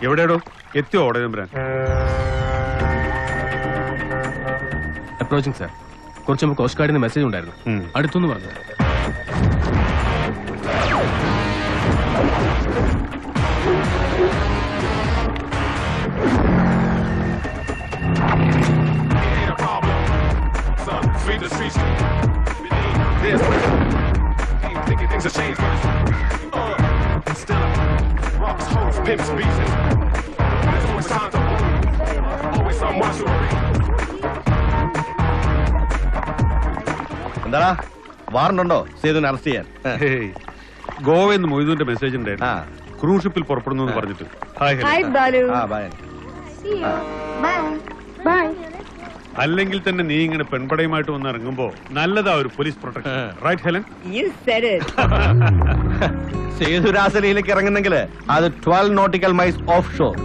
എവിടെയാടോ എത്തിയോ ഓടെ നമ്പരാൻ? Approaching sir. കുറച്ച് മുമ്പ് കോസ്റ്റ് ഗാർഡിന് മെസ്സേജ് ഉണ്ടായിരുന്നു. അടുത്തൊന്ന് പറഞ്ഞു. എന്താടാ വാറണ്ടുണ്ടോ സേതുവിനെ അറസ്റ്റ് ചെയ്യാൻ? ഗോവയിൽ നിന്ന് മൊയ്തുവിന്റെ മെസ്സേജ് ഉണ്ടായിരുന്നു. ക്രൂസ് ഷിപ്പിൽ പുറപ്പെടുന്നു എന്ന് പറഞ്ഞിട്ട്. അല്ലെങ്കിൽ തന്നെ നീ ഇങ്ങനെ പെൺപടയുമായിട്ട് വന്ന് ഇറങ്ങുമ്പോ നല്ലതാ ഒരു police protection. Right Helen? Sethu രാസലയിലേക്ക് ഇറങ്ങുന്നെങ്കിൽ അത് 12 നോട്ടിക്കൽ മൈൽസ് ഓഫ് ഷോർ.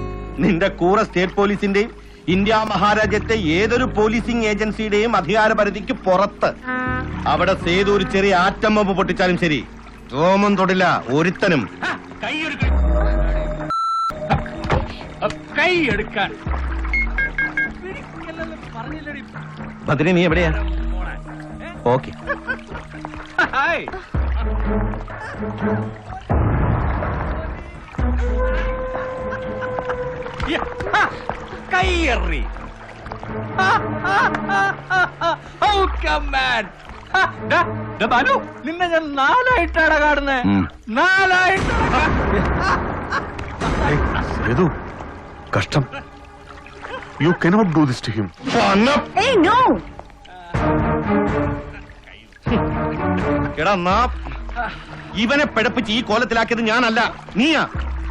നിന്റെ കൂറ സ്റ്റേറ്റ് പോലീസിന്റെയും ഇന്ത്യ മഹാരാജ്യത്തെ ഏതൊരു പോലീസിംഗ് ഏജൻസിയുടെയും അധികാര പരിധിക്ക് പുറത്ത്. അവിടെ സേതു ഒരു ചെറിയ ആറ്റം ബോംബ് പൊട്ടിച്ചാലും ശരി, രോമം തൊടില്ല ഒരുത്തനും. ഭദ്രി, നീ എവിടെയാ? ഓക്കെ. കയ്യേറി നിന്നെ ഞാൻ 4ആയിട്ടാണ് കാണുന്നേ. 4ആയിട്ട് കഷ്ടം. You cannot do this to him. ഇവനെ പിഴപ്പിച്ച് ഈ കോലത്തിലാക്കിയത് ഞാനല്ല, നീയാ.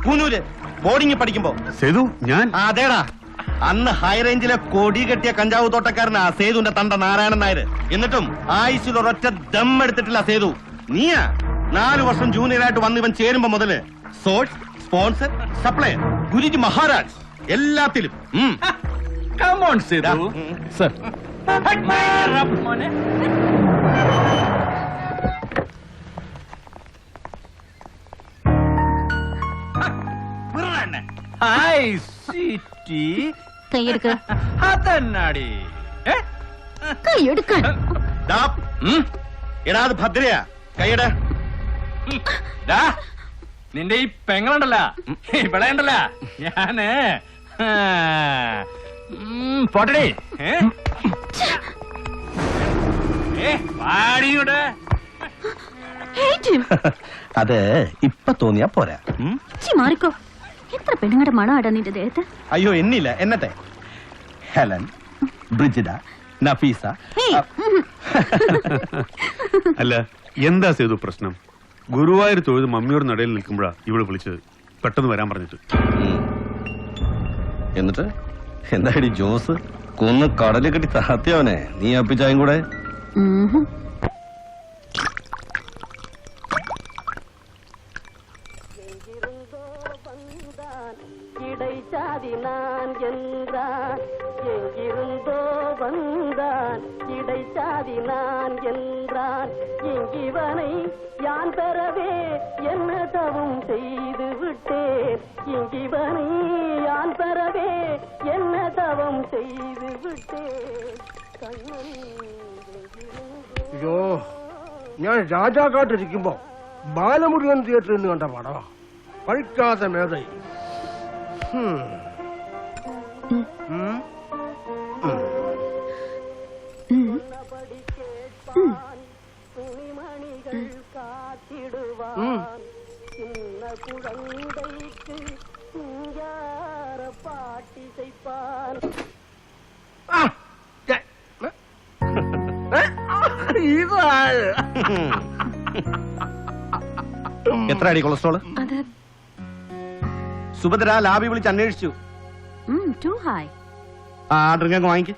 കൂനൂര് ബോർഡിംഗ് പഠിക്കുമ്പോ സേതു ഞാൻ അതേടാ, അന്ന് ഹൈ റേഞ്ചിലെ കൊടി കെട്ടിയ കഞ്ചാവ് തോട്ടക്കാരനാ സേതുവിന്റെ തണ്ട നാരായണൻ നായർ. എന്നിട്ടും ആയുഷിൽ ഒരൊറ്റ ദം എടുത്തിട്ടില്ല സേതു. നീയാ 4 വർഷം ജൂനിയറായിട്ട് വന്ന് ഇവൻ ചേരുമ്പോ മുതല് source, sponsor, supply, Guruji Maharaj എല്ലാത്തിലും. സർ, അതെന്നാടി കൈയെടുക്കാൻ. എടാ അത് ഭദ്രയാ, കൈയുടെ. നിന്റെ ഈ പെങ്ങളുണ്ടല്ല, ഇവിടെ ഉണ്ടല്ല, ഞാന് പോട്ടടി പാടിയുടെ. അത് ഇപ്പൊ തോന്നിയാ പോരാ. മാറിക്കോ. എത്ര പെണ്ണുങ്ങളുടെ മണമാടാ നിന്റെ ദേഹത്ത്? അയ്യോ എന്നില്ല, എന്നത്തെ ഹെലൻ, ബ്രിജിഡ, നഫീസ. അല്ല, എന്താ സേതു പ്രശ്നം? ഗുരുവായൂർ തൊഴുത് മമ്മിയോട് നടയിൽ നിൽക്കുമ്പോഴാ ഇവിടെ വിളിച്ചത്, പെട്ടെന്ന് വരാൻ പറഞ്ഞിട്ട്. എന്നിട്ട് എന്താടി ജോസ് കൊന്ന് കടല് കെട്ടി താത്തിയവനെ നീ അപ്പിച്ചായും കൂടെ? யான் பெறவே என்ன தவம் செய்து விட்டேன், இங்கிவனை யான் பெறவே என்ன தவம் செய்து விட்டேன். അയ്യോ, ഞാൻ രാജാക്കാട്ടിരിക്കുമ്പോ ബാലമുരുകൻ തിയേറ്ററിൽ നിന്ന് കണ്ട പടവാ പഴിക്കാത്ത മേധൈ. എത്ര അടി കൊളസ്ട്രോള്? സുഭദ്ര ലാബി വിളിച്ച് അന്വേഷിച്ചു. ആ ഡ്രിങ്ക് അങ്ങ് വാങ്ങിക്ക്.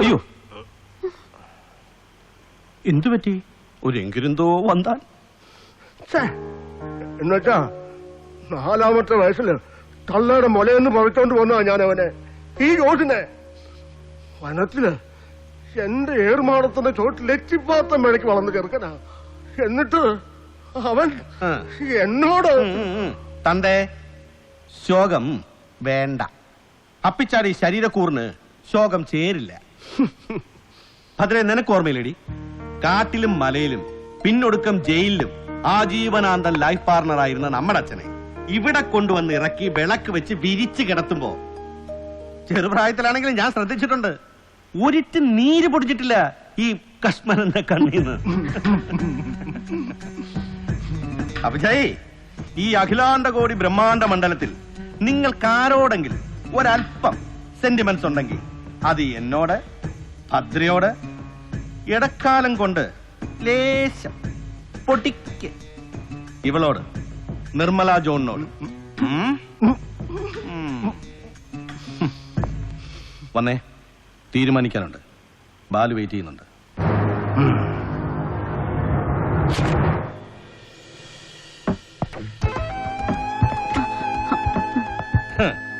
അയ്യോ, എന്തു പറ്റി? ഒരു എങ്കിലെന്തോ വന്താൻ. എന്നുവെച്ചാ 4-ാമത്തെ വയസ്സില് തള്ളയുടെ മുലയെന്ന് പറിച്ചോണ്ട് വന്നതാ ഞാൻ അവനെ. ഈ ജോസിനെ വനത്തില് എന്റെ ഏറുമാടത്തിന്റെ ചോട്ടിൽ എച്ചിപ്പാത്ത മേടയ്ക്ക് വളർന്നു ചെറുക്കനാ. എന്നിട്ട് അവൻ എന്നോട് തന്റെ ശോകം വേണ്ട. അപ്പിച്ചാടി ശരീരക്കൂറിന് ശോകം ചേരില്ല. അതിനെ നിനക്ക് ഓർമ്മയില്ലേടി? കാട്ടിലും മലയിലും പിന്നൊടുക്കം ജയിലിലും ആജീവനാന്തം ലൈഫ് പാർട്ണറായിരുന്ന നമ്മുടെ അച്ഛനെ ഇവിടെ കൊണ്ടുവന്ന് ഇറക്കി വിളക്ക് വെച്ച് വിരിച്ചു കിടത്തുമ്പോ ചെറുപ്രായത്തിലാണെങ്കിലും ഞാൻ ശ്രദ്ധിച്ചിട്ടുണ്ട്, ഒരിറ്റ് നീര് പൊടിച്ചിട്ടില്ല ഈ കശ്മലന്റെ കണ്ണീന്ന്. അഭിജയ്, ഈ അഖിലാണ്ട കോടി ബ്രഹ്മാണ്ട മണ്ഡലത്തിൽ നിങ്ങൾക്കാരോടെങ്കിലും ഒരല്പം സെന്റിമെന്റ്സ് ഉണ്ടെങ്കിൽ അത് എന്നോട്, ഭദ്രയോട്, ഇടക്കാലം കൊണ്ട് ലേശം പൊട്ടിക്ക് ഇവളോട്, നിർമ്മല ജോണിനോട്. വന്നേ, തീരുമാനിക്കാനുണ്ട്. ബാലു വെയിറ്റ് ചെയ്യുന്നുണ്ട്.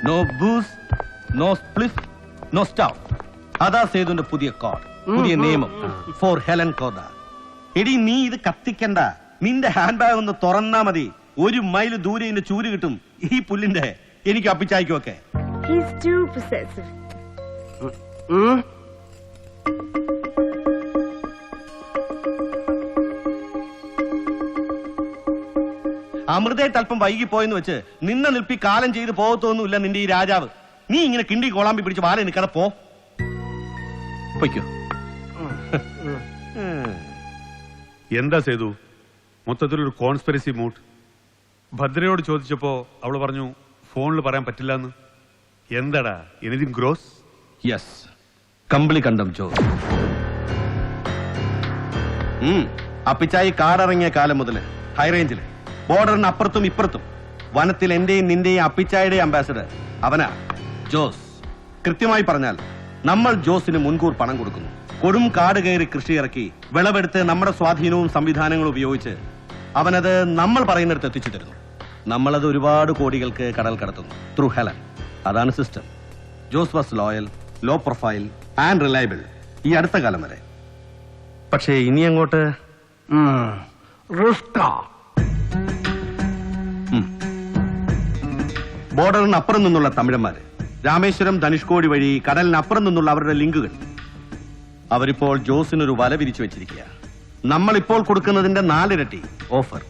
No booze, no spliff, no stove. അതാ സേതുന്റെ പുതിയ കോഡ്, പുതിയ നിയമം ഫോർ ഹെലൻ കോദ. എടി, നീ ഇത് കത്തിക്കണ്ട. നിന്റെ ഹാൻഡ് ബാഗ് ഒന്ന് തുറന്നാ മതി, 1 മൈൽ ദൂരെ ഇതിന്റെ ചൂര് കിട്ടും. ഈ പുല്ലിന്റെ എനിക്ക് അപ്പിച്ചായിക്കും ഒക്കെ. He's too possessive. അമൃതയായിട്ട് അല്പം വൈകി പോയെന്ന് വെച്ച് നിന്നെ നിൽപ്പി കാലം ചെയ്ത് പോകത്തൊന്നുമില്ല നിന്റെ ഈ രാജാവ്. നീ ഇങ്ങനെ കിണ്ടി കോളാമ്പി പിടിച്ച് വാല നിൽക്കാതെ പൊയ്ക്കോ. എന്താ സേതു, മൊത്തത്തിലൊരു കോൺസ്പിറസി മൂഡ്. ഭദ്രയോട് ചോദിച്ചപ്പോ അവള് പറഞ്ഞു ഫോണിൽ പറയാൻ പറ്റില്ല എന്ന്. എന്താടാ, എനിതിങ് ഗ്രോസ്? യെസ്, കമ്പിളി കണ്ടം ജോ. അപ്പിച്ചായി കാടിറങ്ങിയ കാലം മുതല് ഹൈറേഞ്ചില് ബോർഡറിന് അപ്പുറത്തും ഇപ്പുറത്തും വനത്തിൽ എന്റെയും നിന്റെയും അപ്പിച്ചായുടെയും അംബാസിഡർ അവനാ ജോസ്. കൃത്യമായി പറഞ്ഞാൽ നമ്മൾ ജോസിന് മുൻകൂർ പണം കൊടുക്കുന്നു. കൊടും കാട് കയറി കൃഷി ഇറക്കി വിളവെടുത്ത് നമ്മുടെ സ്വാധീനവും സംവിധാനങ്ങളും ഉപയോഗിച്ച് അവനത് നമ്മൾ പറയുന്നിടത്ത് എത്തിച്ചു തരുന്നു. നമ്മളത് ഒരുപാട് കോടികൾക്ക് കടൽ കടത്തുന്നു ത്രൂ ഹെലൻ. അതാണ് system. Jose was loyal, low profile and reliable ഈ അടുത്ത കാലം വരെ. പക്ഷേ ഇനി അങ്ങോട്ട് ബോർഡറിനപ്പുറം നിന്നുള്ള തമിഴന്മാര്, രാമേശ്വരം, ധനുഷ്കോടി വഴി കടലിനപ്പുറം നിന്നുള്ള അവരുടെ ലിങ്കുകൾ, അവരിപ്പോൾ ജോസിനൊരു വല വിരിച്ചു വെച്ചിരിക്കുക. നമ്മളിപ്പോൾ കൊടുക്കുന്നതിന്റെ 4 ഇരട്ടി ഓഫർ.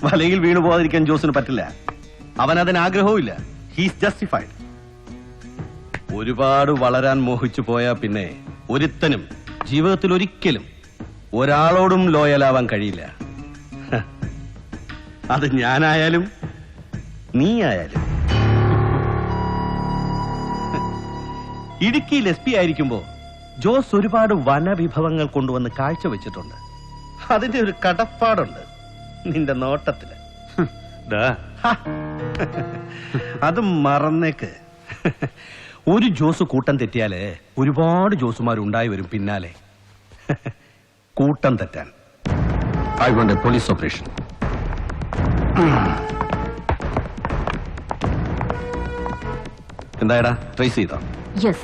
വലയിൽ വീണു പോകാതിരിക്കാൻ ജോസിന് പറ്റില്ല. അവൻ അതിന് ആഗ്രഹവും ഇല്ല. He's justified. ഒരുപാട് വളരാൻ മോഹിച്ചു പോയാ പിന്നെ ഒരുത്തനും ജീവിതത്തിൽ ഒരിക്കലും ഒരാളോടും ലോയലാവാൻ കഴിയില്ല. അത് ഞാനായാലും നീ ആയാലും. ഇടുക്കിയിൽ എസ് പി ആയിരിക്കുമ്പോ ജോസ് ഒരുപാട് വനവിഭവങ്ങൾ കൊണ്ടുവന്ന് കാഴ്ചവെച്ചിട്ടുണ്ട്. അതിന്റെ ഒരു കടപ്പാടുണ്ട് നിന്റെ നോട്ടത്തില്. അത് മറന്നേക്ക്. ഒരു ജോസ് കൂട്ടം തെറ്റിയാല് ഒരുപാട് ജോസുമാരുണ്ടായി വരും പിന്നാലെ. കൂട്ടം തെറ്റാൻ I want a police operation. എന്തായടാ, ട്രേസ് ചെയ്തോ? Yes.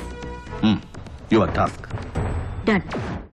Your task Done.